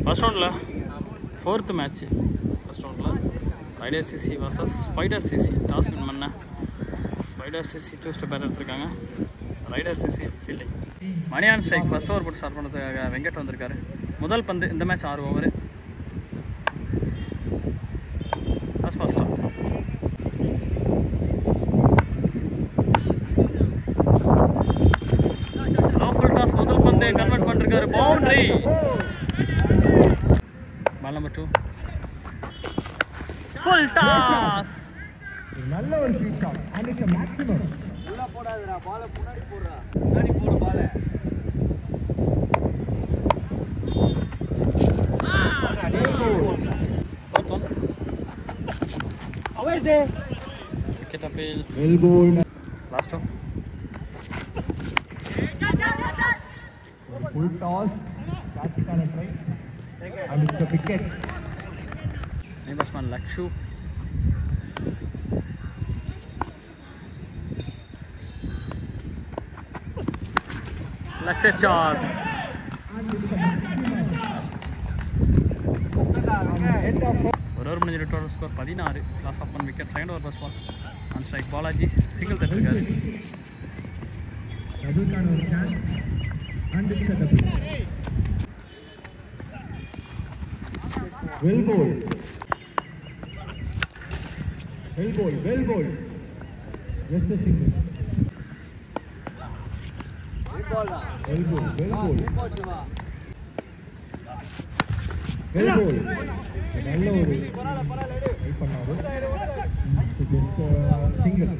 First ரவுண்டில் 4th match. First ரவுண்டில் rider CC vs spider CC. Toss win பண்ண spider CC 2 step bat எடுத்திருக்காங்க. Rider CC fielding. Mani on strike. First over போட்டு start பண்ணுறதுக்காக வெங்கட் வந்திருக்காரு. முதல் பந்து இந்த மேட்ச் 6 ஓவர். ஃபர்ஸ்ட் முதல் பந்து கன்வெர்ட் பண்ணிருக்காரு. Boundary. Ball number 2. Full toss. நல்ல ஒரு sweet shot and it's maximum. உள்ள போடாதடா, பால முன்னாடி போடுறா. முன்னாடி போடு பால. Fourth one. Away se. Wicket appeal. Well goal. Last one. Full toss. Catch on a try. And it's a wicket. New batsman Lakshu. Lakshu shot. ஒரு மணி நேரம் total score 16. Loss of 1 wicket. Second over first ball. On strike Balaji single தட்டிருக்காரு. அதுக்கான ஒரு chance and it's a double. Well goal. Well goal. Well goal. Just a single. Well goal. Well goal. Well goal. நல்ல ஒரு try பண்ணாரு. Just single.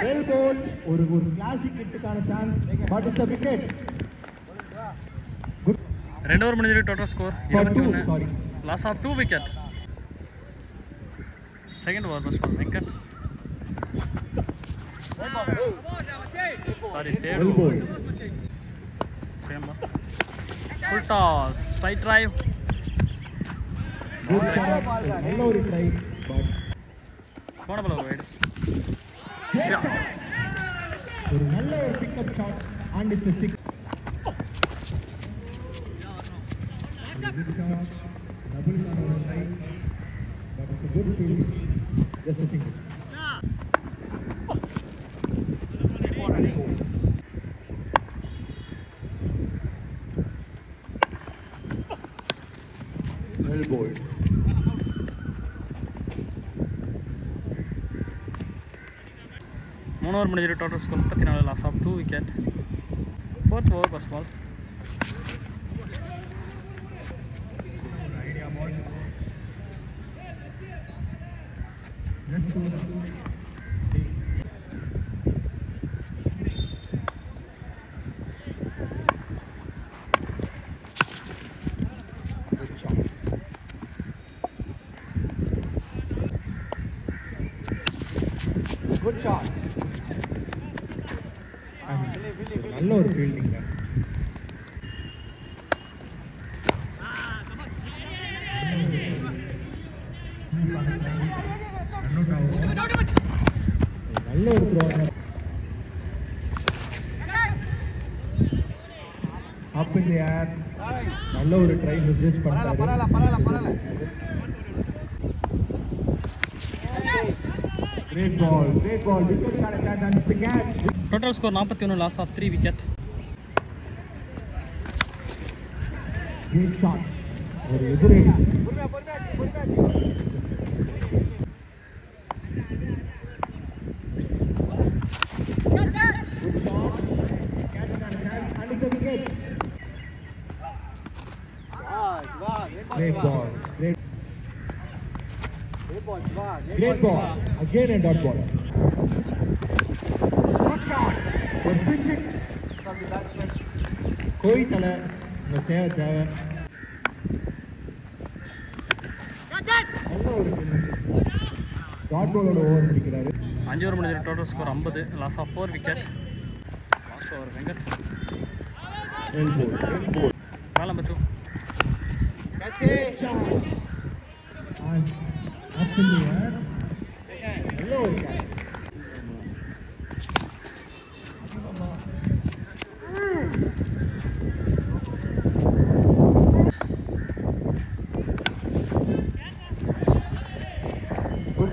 Well goal. ஒரு classic ஹிட்டுக்கான chance but it's a wicket. ரெண்டு over முடிஞ்சு total score 21. Loss of 2 wicket. Second over first ball Venkat. Sorry third over. Second ball full toss straight drive. நல்ல ஒரு try but போன பால் ஒரு white. ஒரு நல்ல ஒரு pickup shot and it's a six. Good shot, double on the side, but it's a good field. Just a single. Well bowled. மூணு over முடிஞ்சு total score 34. Loss of 2 wicket. Fourth over first ball. Good shot. நல்ல ஒரு fielding. நல்ல ஒரு throw. அப் இன் தி ஏர். நல்ல ஒரு try miss பண்ணாரு. பரவாயில்ல. Great ball. Wicket shot and it's a catch. Total score 41. Loss of 3 wicket. Great shot. ஒரு எதிரே. Great ball. Again a dot ball. Good shot. We're pitching from the batsman. कोई तला न தேவை. டாட் பாலோட over முடிக்கிறாரு. 5 ஓவர் முடிஞ்ச total score 50. Loss of 4 wicket. Last over Venkat. Well bowled. Ball number 2. And up in the air. Hello.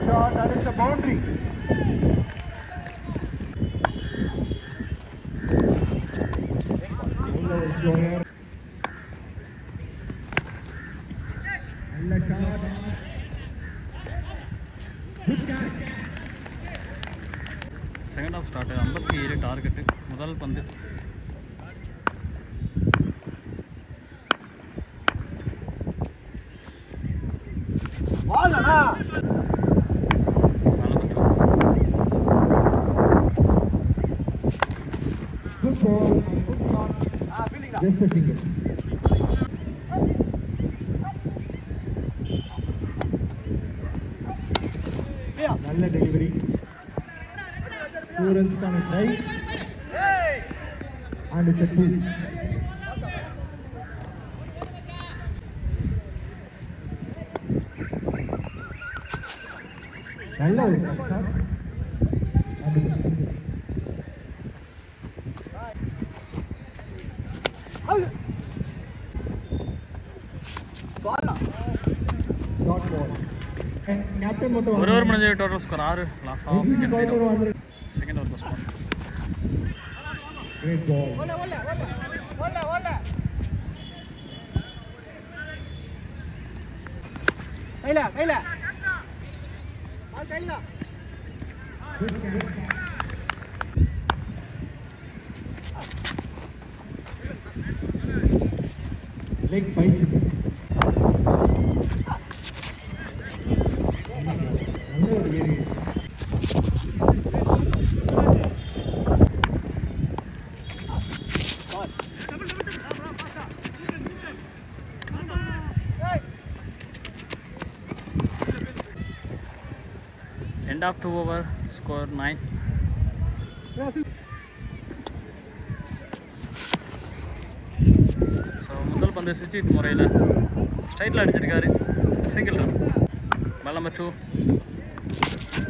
shot and it's a boundary. Second half start 57 target முதல் பந்து Good ball. Just a single. நல்ல delivery. 2 runs on a try. And it's a 2. நல்ல ஒரு shot. And it's a single. Dot ball. Captain Moto. ஒரு over முடிஞ்சு total score 6 loss of wicket 0. Second over score. Great ball. கையில கையில Leg bicycle. நல்ல ஒரு area. End of 2 over, score 9. So முதல் பந்து சுஜித் முறையில் ஸ்ட்ரைட்டில் அடிச்சிருக்காரு, சிங்கிள் ரன். பால் நம்பர் 2,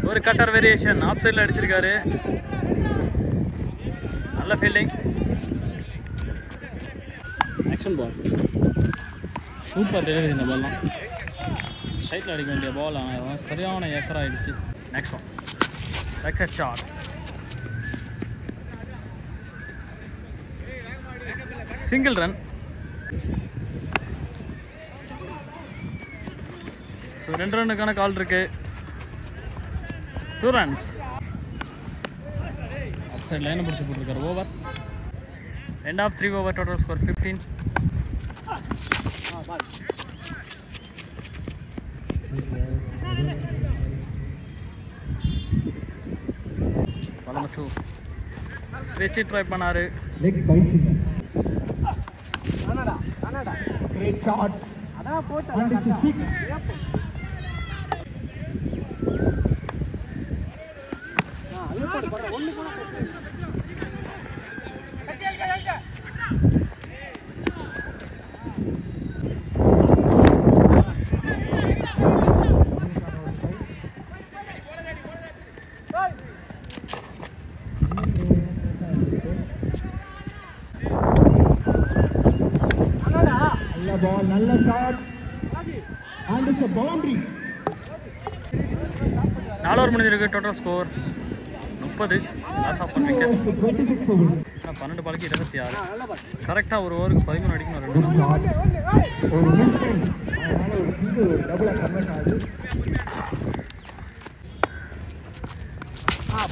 ஒரு கட்டர் வேரியேஷன் ஆஃப் சைடில் அடிச்சிருக்காரு, நல்ல ஃபீல்டிங். ஆக்ஷன் பால், சூப்பர் டெலிவரி. இந்த பால்லாம் ஸ்ட்ரைட்டில் அடிக்க வேண்டிய பால், ஆனால் சரியான ஏக்கர் ஆகிடுச்சு. Next one, leg side shot, single run. So 2 ரன்னுக்கான கால் இருக்கு. 2 runs. அப் சைட் லைனை பிடிச்சி போட்டிருக்காரு. Over. End of 3 over, total score 15. Ball 2, ஸ்விட்ச் ட்ரை பண்ணாரு. Leg bicycle. Great shot. And it's a 6. Ball, நல்ல shot. And it's a boundary. 4 over முடிஞ்சிருக்கு. Total score 30. Loss of 1 wicket. 12 பாலுக்கு 26. கரெக்டாக ஒரு ஓவருக்கு 13 அடிக்கணும். 2 ஒரு மிஸ்டேக், அதனால ஒரு சிங்கிள் டபுளா கன்வெர்ட் ஆகுது.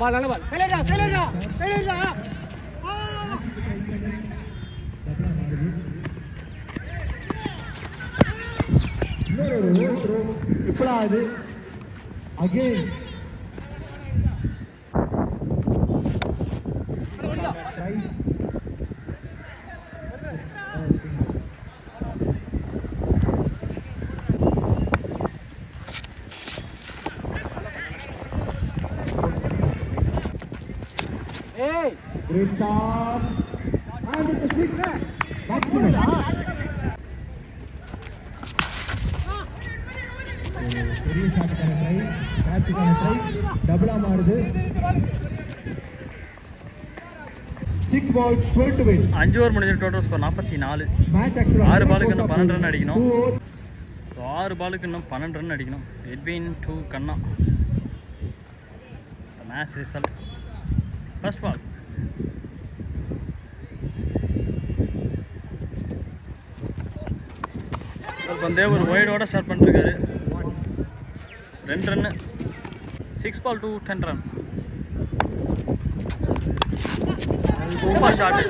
பால் நல்ல பால். கையில கையில கையில இப்படாது again. Great shot. And it's a 6. Maximum. பெரிய ஷாட்டுக்கான ட்ரை, கேட்சுக்கான ட்ரை, டபுளாக மாறுது. 6 balls, 12 to win. 5 over முடிஞ்சு டோட்டல் ஸ்கோர் 44. Match actually 6 பாலுக்கு இன்னும் 12 ரன் அடிக்கணும். 6 பாலுக்கு இன்னும் 12 ரன் அடிக்கணும். எட்வின் 2 கண்ணா மேட்ச் ரிசல்ட். ஃபர்ஸ்ட் பால் பந்தே ஒரு வைடோட ஸ்டார்ட் பண்ணிருக்காரு. 2 run. 6 ball to 10 run. Super shot.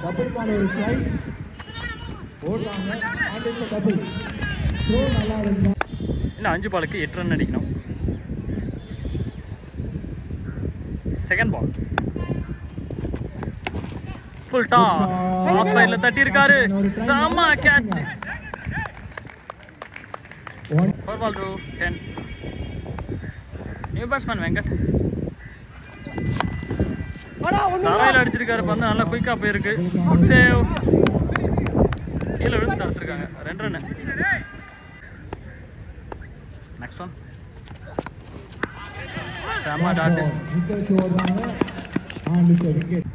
Double ball ஒரு ட்ரை ஓடுறாங்க. ஆடுக்கு டபுள் த்ரோ நல்லா இருக்கு. இன்னும் 5 பாலுக்கு 8 ரன் அடிக்கணும். Second ball full toss. Off சைடில் தட்டி இருக்காரு. செம catch. 4 ball to 10. New batsman Venkat தரையில் அடிச்சிருக்காரு. பந்து நல்லா குயிக்கா போயிருக்கு. Good save. கீழே விழுந்து தடுத்துருக்காங்க. 2 ரன்னு. நெக்ஸ்ட் ஒன் செம டாட். விக்கெட் ஓடுறாங்க. ஆண்டுக்கு விக்கெட்.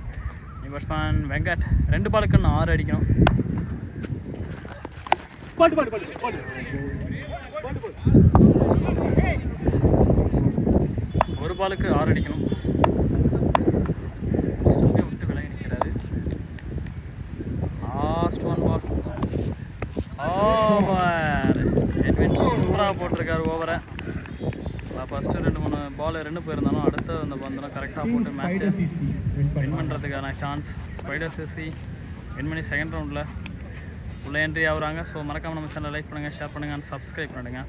நியூ பேட்ஸ்மேன் வெங்கட் 2 பாலுக்கு 6 அடிக்கணும். ஒரு பாலுக்கு 6 அடிக்கணும். விட்டு விலகி நிற்கிறாரு. லாஸ்ட் 1 பால் ஓவர். எட்வின் சூப்பராக போட்டிருக்காரு ஓவரை. ஃபஸ்ட்டு 2-3 பால் 2 போயிருந்தாலும் அடுத்த அந்த பந்தெல்லாம் கரெக்டாக போட்டு மேட்ச்சை வின் பண்ணுறதுக்கான சான்ஸ். ஸ்பைடர் சிசி வின் பண்ணி செகண்ட் ரவுண்டில் உள்ள என்ட்ரி ஆகுறாங்க. ஸோ மறக்காமல் நம்ம சேனலை லைக் பண்ணுங்கள், ஷேர் பண்ணுங்கள், அண்ட் சப்ஸ்கிரைப் பண்ணுங்கள்.